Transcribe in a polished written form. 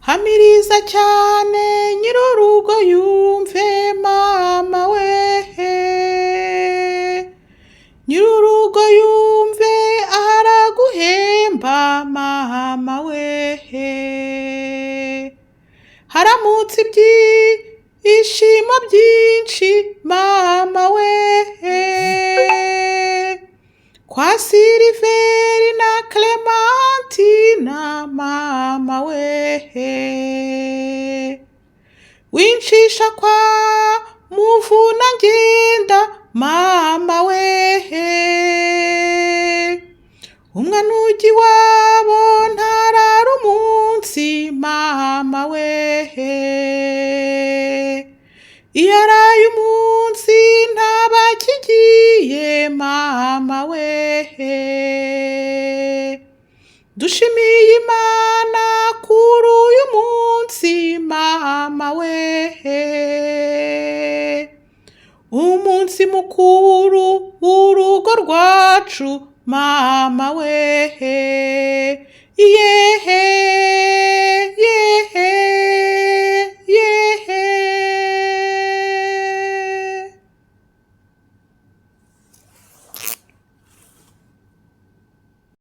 hamiriza cyane nyir'urugo yumve mama wehe, nyir'urugo yumve araguhemba mama wehe, haramutse ibyishimo byinshi mama wehe, kwa Siliveri na Clementina mama wehe, wincisha kwa Muvuna ngenda mama wehe, umwana ujya iwabo ntarara umunsi mama wehe, iyo araye umunsi ntaba akigiye mama wehe, dushimiye Imana kuri uyu munsi mama wehe, umunsi mukuru w'urugo rwacu mama wehe,